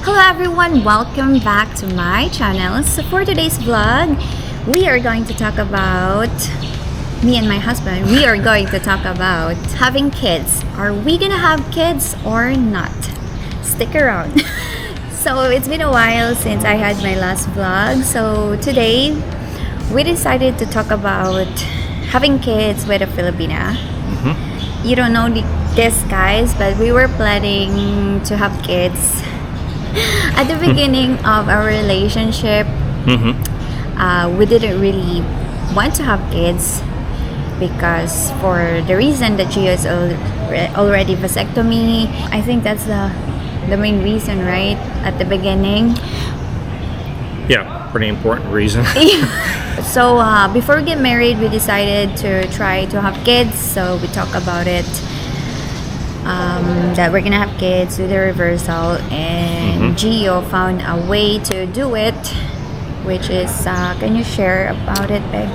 Hello everyone, welcome back to my channel. So for today's vlog, we are going to talk about me and my husband. We are going to talk about having kids. Are we gonna have kids or not? Stick around. So it's been a while since I had my last vlog. So today we decided to talk about having kids with a Filipina. You don't know this, guys, but we were planning to have kids at the beginning of our relationship. We didn't really want to have kids because for the reason that she is already vasectomy. I think that's the main reason, right? At the beginning. Yeah, pretty important reason. So before we get married, we decided to try to have kids. So we talk about it, that we're gonna have kids with the reversal, and Gio found a way to do it, which is can you share about it, babe?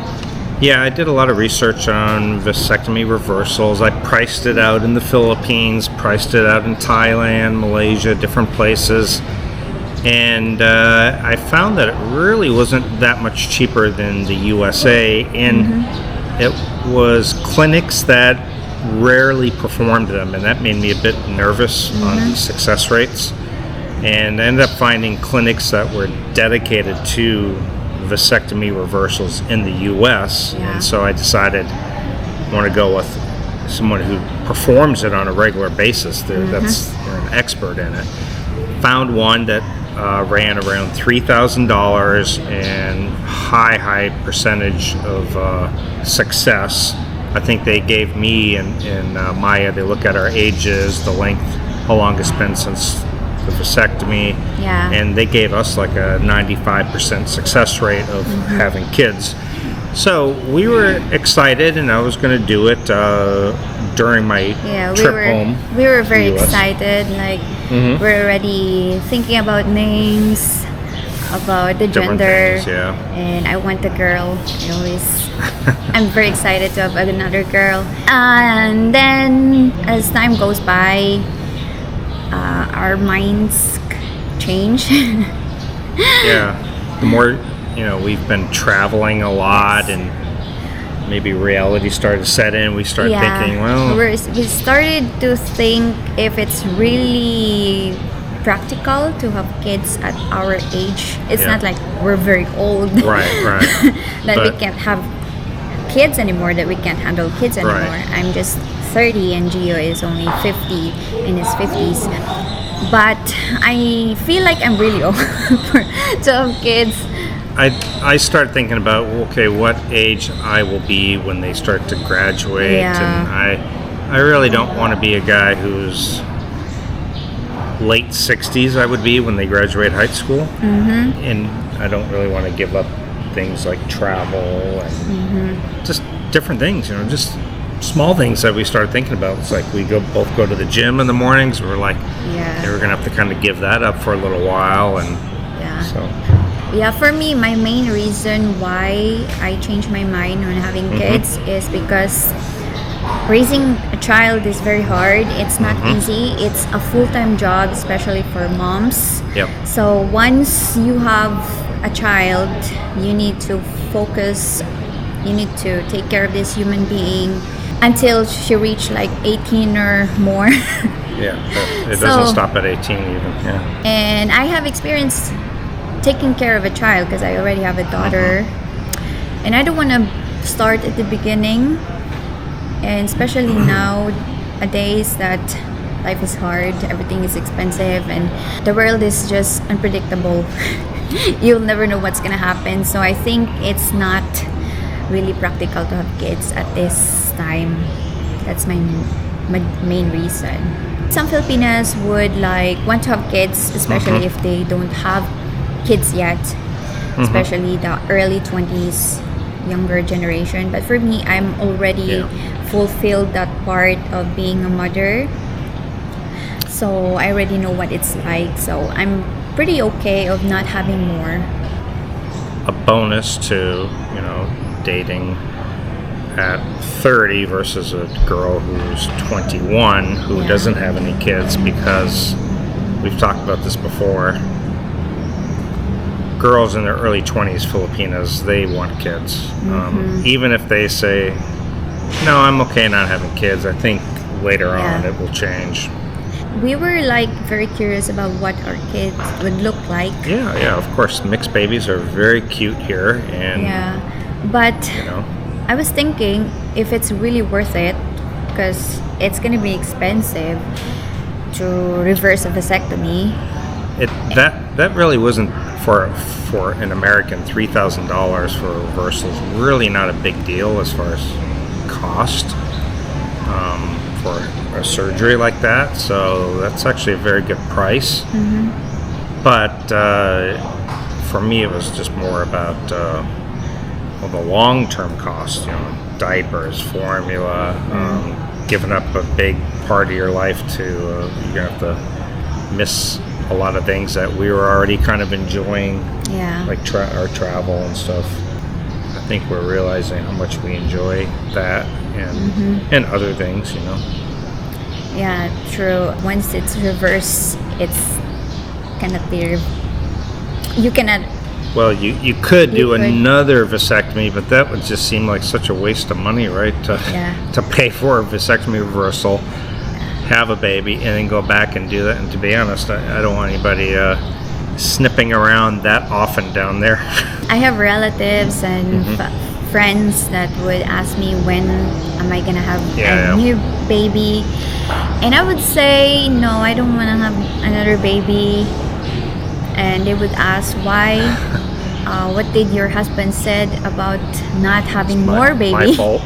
Yeah, I did a lot of research on vasectomy reversals. I priced it out in the Philippines, priced it out in Thailand, Malaysia, different places. And I found that it really wasn't that much cheaper than the USA. And it was clinics that rarely performed them. And that made me a bit nervous on the success rates. And I ended up finding clinics that were dedicated to vasectomy reversals in the US. And so I decided I want to go with someone who performs it on a regular basis. They're an expert in it. Found one that ran around $3,000 and high percentage of success. I think they gave me and Maya, they look at our ages, the length, how long it's been since the vasectomy, and they gave us like a 95% success rate of having kids. So we were excited, and I was going to do it during my trip home. We were very excited. Like we're already thinking about names, about the Different gender, things, and I want a girl. I'm very excited to have another girl. And then as time goes by, our minds change. The more we've been traveling a lot, and maybe reality started to set in. We started thinking, we started to think if it's really practical to have kids at our age. It's not like we're very old, right that we can't have kids anymore, that we can't handle kids anymore. I'm just 30 and Gio is only 50, in his 50s. But I feel like I'm really old to have kids. I start thinking about, okay, what age I will be when they start to graduate, and I really don't want to be a guy who's late 60s. I would be when they graduate high school, and I don't really want to give up things like travel and just different things, just small things that we started thinking about. It's like we both go to the gym in the mornings. We're like, we're gonna have to kind of give that up for a little while, and so. Yeah, for me, my main reason why I changed my mind on having kids is because raising a child is very hard. It's not easy. It's a full-time job, especially for moms. So once you have a child, you need to focus. You need to take care of this human being until she reach like 18 or more. It doesn't stop at 18 even. And I have experience taking care of a child because I already have a daughter, and I don't want to start at the beginning, and especially nowadays that life is hard, everything is expensive, and the world is just unpredictable. You'll never know what's gonna happen. So I think it's not really practical to have kids at this time. That's my main reason. Some Filipinas would want to have kids, especially if they don't have kids yet, especially the early 20s, younger generation. But for me, I'm already fulfilled that part of being a mother, so I already know what it's like. So I'm pretty okay of not having more. A bonus to dating at 30 versus a girl who's 21 who doesn't have any kids, because we've talked about this before. Girls in their early 20s, Filipinas, they want kids. Even if they say, no, I'm okay not having kids, I think later on it will change. We were like very curious about what our kids would look like. Yeah, of course. Mixed babies are very cute here. And, but you know, I was thinking if it's really worth it, because it's going to be expensive to reverse a vasectomy. That really wasn't for an American. $3,000 for a reversal is really not a big deal as far as cost for a surgery like that. So that's actually a very good price. But for me, it was just more about the long-term cost. You know, diapers, formula, giving up a big part of your life to you're gonna have to miss a lot of things that we were already kind of enjoying, like our travel and stuff. I think we're realizing how much we enjoy that and other things, you know. Yeah, true. Once it's reversed, it's cannot be. You cannot. Well, you could do another vasectomy, but that would just seem like such a waste of money, right? To pay for a vasectomy reversal, have a baby, and then go back and do that. And to be honest, I don't want anybody snipping around that often down there. I have relatives and friends that would ask me when am I gonna have a new baby, and I would say no, I don't want to have another baby. And they would ask why. What did your husband said about not having more baby? My fault.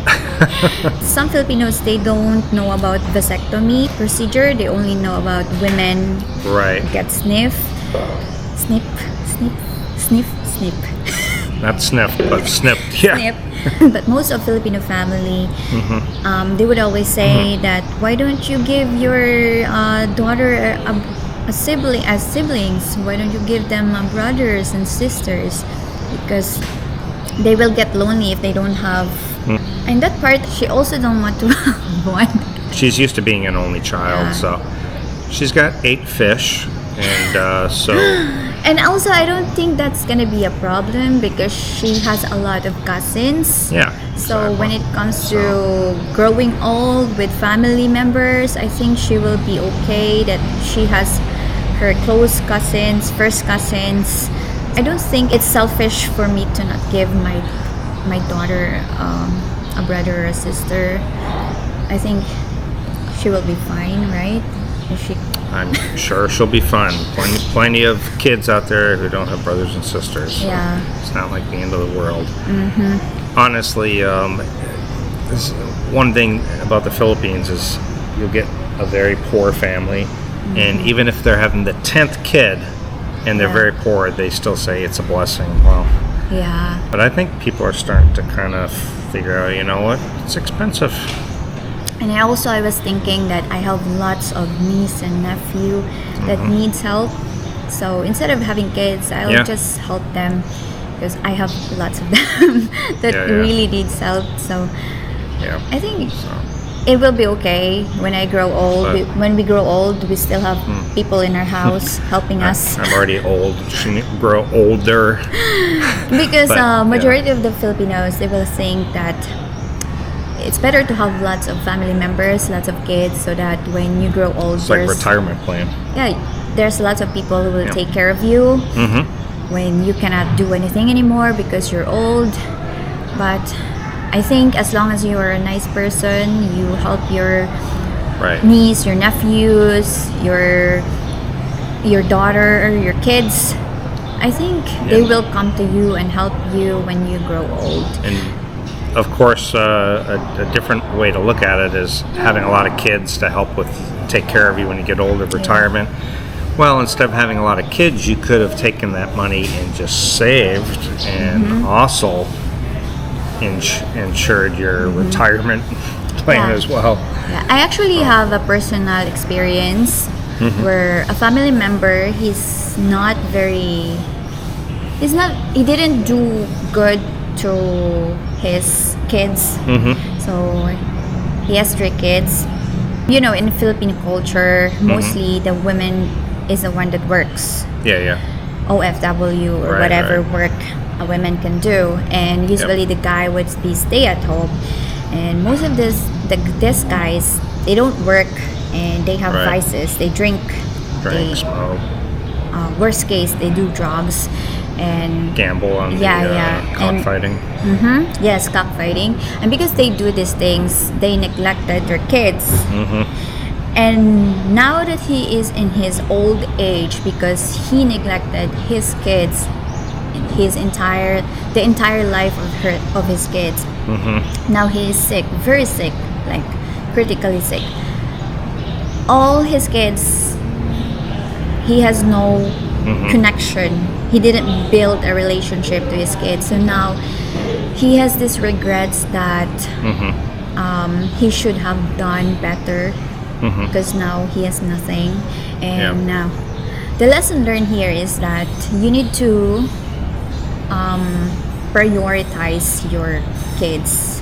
Some Filipinos, they don't know about vasectomy procedure. They only know about women get snip. Not sniff, but snipped. Yeah. Snip. But most of Filipino family, they would always say that why don't you give your daughter a sibling as siblings? Why don't you give them brothers and sisters? Because they will get lonely if they don't have. And that part, she also don't want to have one. She's used to being an only child, so she's got 8 fish, and so. And also, I don't think that's gonna be a problem because she has a lot of cousins. Yeah. So when it comes to growing old with family members, I think she will be okay that she has her close cousins, first cousins. I don't think it's selfish for me to not give my daughter a brother or a sister. I think she will be fine, right? If she. I'm sure she'll be fine. Plenty of kids out there who don't have brothers and sisters. Yeah. So it's not like the end of the world. Honestly, one thing about the Philippines is you'll get a very poor family, and even if they're having the 10th kid and they're very poor, they still say it's a blessing. Well, but I think people are starting to kind of figure out, you know what, it's expensive. And I was thinking that I have lots of niece and nephew that needs help. So instead of having kids, I'll just help them because I have lots of them that really needs help. So I think it will be okay when I grow old. When we grow old, we still have people in our house helping us. I'm already old. Shouldn't grow older. Because majority of the Filipinos, they will think that it's better to have lots of family members, lots of kids, so that when you grow old, it's like a retirement plan. Yeah, there's lots of people who will take care of you when you cannot do anything anymore because you're old. But I think as long as you are a nice person, you help your niece, your nephews, your daughter, or your kids, I think they will come to you and help you when you grow old. And of course, a different way to look at it is having a lot of kids to help take care of you when you get older, retirement. Well, instead of having a lot of kids, you could have taken that money and just saved and also insured your retirement plan as well. Yeah, I actually have a personal experience where a family member, he didn't do good to his kids. So he has 3 kids. You know, in Filipino culture, mostly the women is the one that works. Yeah. OFW or Right, whatever right. work a woman can do, and usually the guy would be stay at home, and most of these guys, they don't work and they have Right. vices. They drink, Drink, they smoke, worst case they do drugs and gamble on Yeah, the yeah. And- cockfighting. yes, cockfighting. And because they do these things, they neglected their kids. And now that he is in his old age, because he neglected his kids, the entire life of his kids. Now he is sick, very sick, like critically sick. All his kids, he has no connection. He didn't build a relationship to his kids. So now he has this regrets that he should have done better, because now he has nothing. And now the lesson learned here is that you need to prioritize your kids,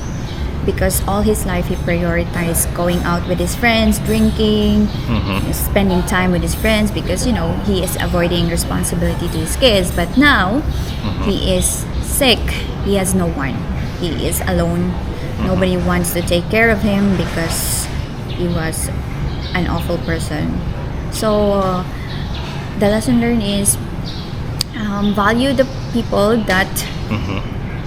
because all his life he prioritized going out with his friends, drinking, spending time with his friends, because he is avoiding responsibility to his kids. But now he is sick, he has no one, he is alone. Nobody wants to take care of him because he was an awful person. So the lesson learned is value the people that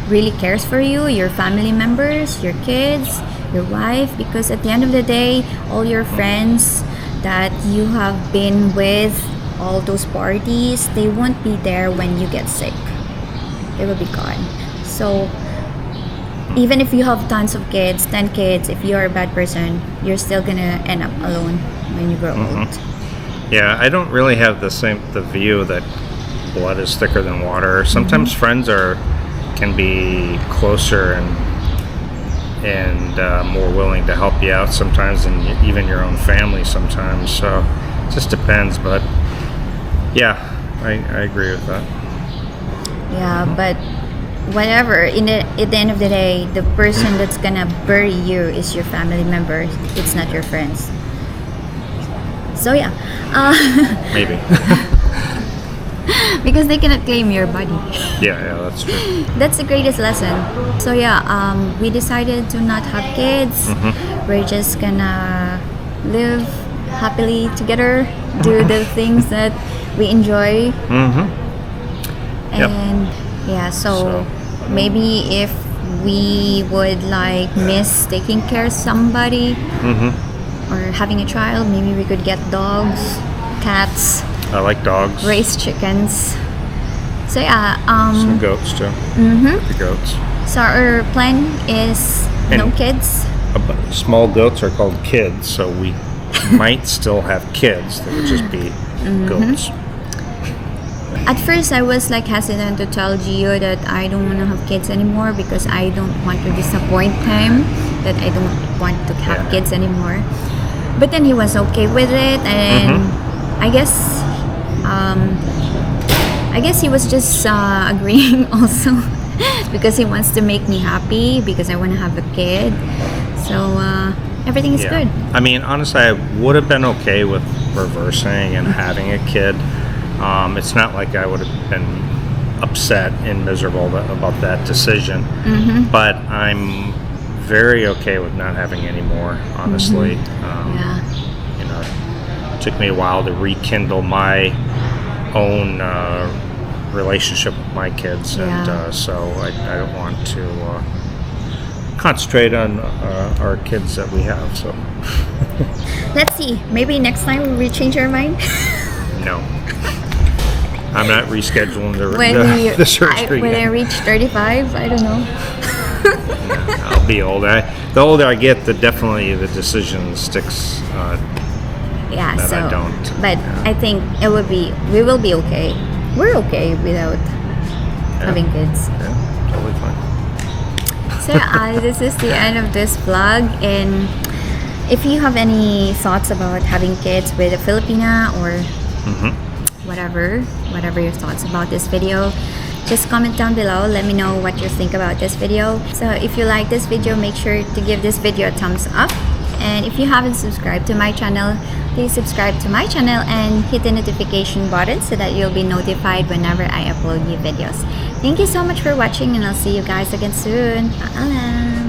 really cares for you, your family members, your kids, your wife, because at the end of the day, all your friends that you have been with, all those parties, they won't be there when you get sick. They will be gone. So even if you have tons of kids, 10 kids, if you're a bad person, you're still gonna end up alone when you grow old. Yeah, I don't really have the view that blood is thicker than water. Sometimes friends can be closer and more willing to help you out sometimes than even your own family sometimes. So it just depends. But yeah, I agree with that. Yeah, but whatever, at the end of the day, the person that's gonna bury you is your family member. It's not your friends. So yeah, Maybe. because they cannot claim your body. yeah, that's true. That's the greatest lesson. So yeah, we decided to not have kids. We're just gonna live happily together, do the things that we enjoy. And yeah, so maybe if we would like miss taking care of somebody or having a child, maybe we could get dogs, cats, I like dogs. raise chickens. So yeah, Some goats too. The goats. so our plan is no And- kids. Small goats are called kids, so we might still have kids. They would just be goats. At first, I was like hesitant to tell Gio that I don't want to have kids anymore, because I don't want to disappoint him, that I don't want to have Yeah. kids anymore. But then he was okay with it, and I guess he was just agreeing also, because he wants to make me happy, because I want to have a kid. So everything is good. I mean, honestly, I would have been okay with reversing and having a kid. It's not like I would have been upset and miserable about that decision, but I'm very okay with not having any more, honestly. Yeah. It took me a while to rekindle my own relationship with my kids, and Yeah. so I don't want to concentrate on our kids that we have. So Let's see. Maybe next time we change our mind. no, I'm not rescheduling when the surgery. when I yet. reach 35, I don't know. I'll be old. The older I get, definitely the decision sticks. Yeah, That so I don't. but I think we will be okay. We're okay without having kids. Yeah, totally fine. So this is the end of this vlog, and if you have any thoughts about having kids with a Filipina or whatever your thoughts about this video, just comment down below. Let me know what you think about this video. So if you like this video, make sure to give this video a thumbs up, And if you haven't subscribed to my channel, please subscribe to my channel and hit the notification button so that you'll be notified whenever I upload new videos. Thank you so much for watching, and I'll see you guys again soon. Paalam!